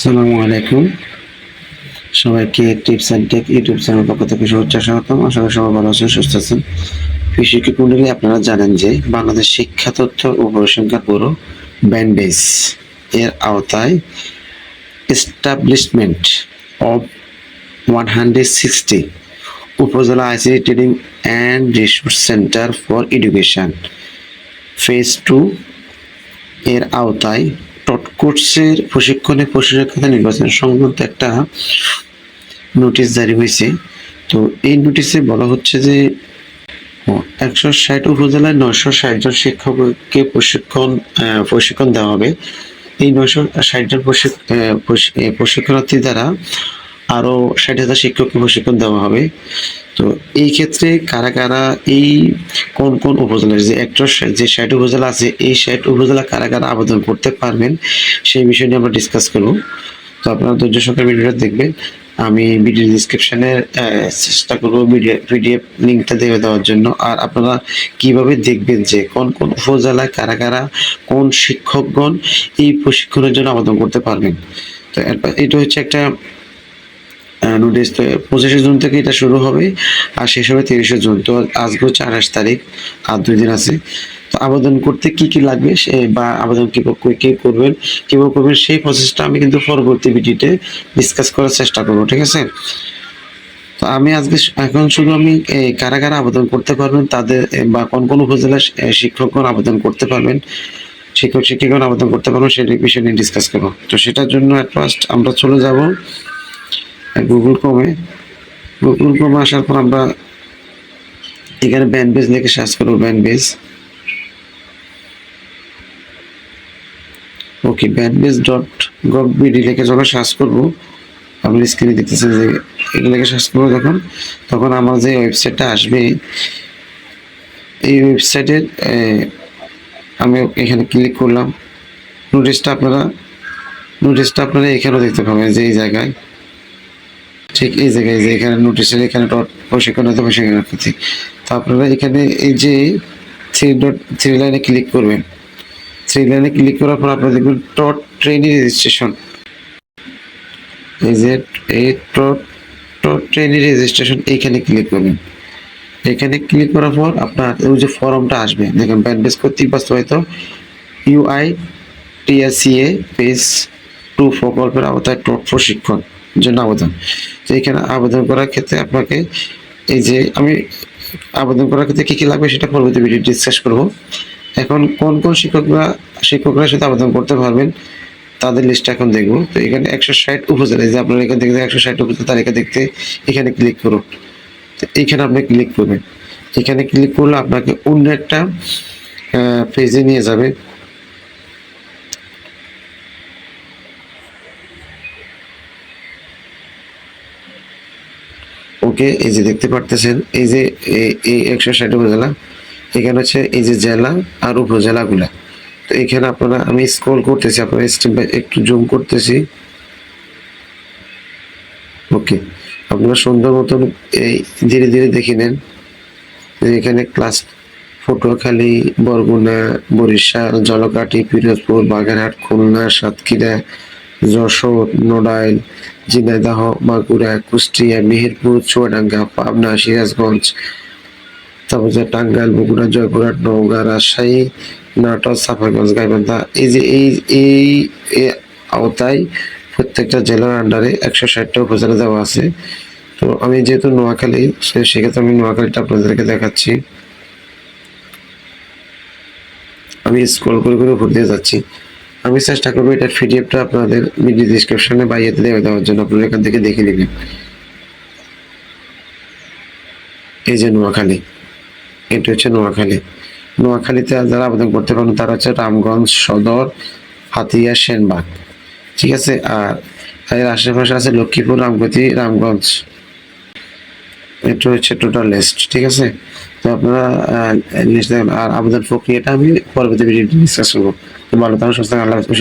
আসসালামু আলাইকুম। সবাইকে tips and take YouTube channel পক্ষ থেকে শুভেচ্ছা স্বাগতম। আশা করি সবাই ভালো আছেন, সুস্থ আছেন। কৃষি কুণ্ডলী আপনারা জানেন যে বাংলাদেশ শিক্ষা তথ্য ও পরিসংখ্যান ব্যুরো ব্যাংবেস এর আওতায় এস্টাবলিশমেন্ট অব 160 উপজেলা ICT training and resource centre for education phase 2 এর আওতায় টট কোর্সের প্রশিক্ষণে পশুশিক্ষা নির্বাচন সংক্রান্ত একটা নোটিশ জারি হয়েছে। তো এই নোটিশে বলা হচ্ছে যে 160 উপজেলায় 960 জন শিক্ষককে প্রশিক্ষণ দেওয়া হবে। এই 960 জন প্রশিক্ষণার্থী দ্বারা আরো 60,000 শিক্ষককে প্রশিক্ষণ দেওয়া হবে। তো এই ক্ষেত্রে কারা কারা এই কোন কোন উপজেলার যে 60 উপজেলা আছে, এই 60 উপজেলা কারা কারা আবেদন করতে পারবেন সেই বিষয় নিয়ে আমরা ডিসকাস করব। তো আপনারা ধৈর্য সহকারে ভিডিওটা দেখবেন। আমি ভিডিও ডিসক্রিপশনে চেষ্টা করবো পিডিএফ লিঙ্কটা দিয়ে দেওয়ার জন্য। আর আপনারা কিভাবে দেখবেন যে কোন কোন উপজেলায় কারা কারা কোন শিক্ষকগণ এই প্রশিক্ষণের জন্য আবেদন করতে পারবেন। তো এটা হচ্ছে একটা নোটিশ। তো 25শে জুন থেকে এটা শুরু হবে আর শেষ হবে 30শে জুন। তো আজকে হচ্ছে 28 তারিখ, আর 2 দিন আছে। তো আবেদন করতে কি কি লাগবে বা আবেদন কিভাবে করবেন সেই প্রসেসটা আমি কিন্তু পরবর্তী ভিডিওতে ডিসকাস করার চেষ্টা করবো, ঠিক আছে? তো আমি আজকে এখন শুধু আমি কারা কারা আবেদন করতে পারবেন তাদের বা কোন কোন উপজেলার শিক্ষকগণ আবেদন করতে পারবেন, শিক্ষকগণ আবেদন করতে পারবেন সেই বিষয় নিয়ে ডিসকাস করবো। তো সেটার জন্য এট ফার্স্ট আমরা চলে যাব গুগল ক্রোমে আসার পর আমরা এখানে ব্যাংবেস লিখে সার্চ করবো। ব্যাংবেস.gov.bd লিখে যখন সার্চ করবো, আপনি স্ক্রিনে দেখতেছেন যে এটা লিখে সার্চ করবো তখন আমার যে ওয়েবসাইটটা আসবে, এই ওয়েবসাইটের আমি এখানে ক্লিক করলাম। নোটিশটা আপনারা এখানেও দেখতে পাবেন যে এই জায়গায়, ঠিক এই জায়গায় যে এখানে নোটিশের এখানে প্রশিক্ষণার্থী। তো আপনারা এখানে এই যে থ্রি লাইনে ক্লিক করবেন। থ্রি লাইনে ক্লিক করার পর আপনারা দেখবেন টট ট্রেনিং রেজিস্ট্রেশন। এই যে এই টট ট্রেনিং রেজিস্ট্রেশন এইখানে ক্লিক করবেন। এখানে ক্লিক করার পর আপনার ওই যে ফর্মটা আসবে, দেখেন ব্যাংবেস কর্তৃক বাস্তবায়িত UITSCA ফেজ 2 প্রকল্পের আওতায় টট প্রশিক্ষণ জন্য আবেদন। তো এখানে আবেদন করার ক্ষেত্রে আপনাকে এই যে আমি আবেদন করার ক্ষেত্রে কি কি লাগবে সেটা পরবর্তী ভিডিও ডিসকাস করব। এখন কোন কোন শিক্ষকরা সাথে আবেদন করতে পারবেন তাদের লিস্ট এখন দেখবো। তো এখানে 160 উপজেলা, যে আপনারা এখান থেকে 160 উপজেলা তালিকা দেখতে এখানে ক্লিক করুন। তো এইখানে আপনি ক্লিক করবেন। এখানে ক্লিক করলে আপনাকে অন্য একটা পেজে নিয়ে যাবে। ওকে, এই যে দেখতে পারতেছেন এই যে এই 160 উপজেলা, এখানে হচ্ছে এই যে জেলা আর উপজেলাগুলা। তো এখানে আপনারা আমি স্ক্রল করতেছি, আপনারা একটু জুম করতেছি। ওকে, আপনারা সুন্দর মতন এই ধীরে ধীরে দেখে নেন। এখানে ক্লাস পটুয়াখালী, বরগুনা, বরিশাল, ঝালকাঠি, পিরোজপুর, বাগেরহাট, খুলনা, সাতক্ষীরা, যশোর, নড়াইল, ঝিনাইদহ, মাগুরা, কুষ্টিয়া, মেহেরপুর, চুয়াডাঙ্গা, পাবনা, সিরাজগঞ্জ, তারপর যে টাঙ্গাইল, বগুড়া, জয়পুরহাট, নওগাঁ, রাজশাহী, নাটোর, সাফাইগঞ্জ, গাইবান্ধা, এই যে এই আওতায় প্রত্যেকটা জেলার আন্ডারে 160টা উপজেলা দেওয়া আছে। তো আমি যেহেতু নোয়াখালী, সেক্ষেত্রে আমি নোয়াখালীটা আপনাদেরকে দেখাচ্ছি। আমি স্ক্রল করে করে উপর দিয়ে যাচ্ছি। আমি চেষ্টা করবো এটার পিডিএফটা আপনাদের ভিডিও ডিসক্রিপশনে বা ইয়েতে দেওয়ার জন্য, আপনারা এখান থেকে দেখে নেবেন। এই যে নোয়াখালী, এটা হচ্ছে নোয়াখালীতে যারা আবেদন করতে পারেন তারা হচ্ছে রামগঞ্জ সদর, হাতিয়া, সেনবাগ, ঠিক আছে। আর এর আশেপাশে আছে লক্ষ্মীপুর, রামগতি, রামগঞ্জ। এটা হচ্ছে টোটাল লিস্ট, ঠিক আছে। তো আপনারা লিস্ট দেখেন। আর আবেদন প্রক্রিয়াটা আমি পরবর্তী ভিডিও ডিসকাস করবো। তো ভালো থাকুন, সুস্থ থাকুন, আল্লাহ হাফেজ।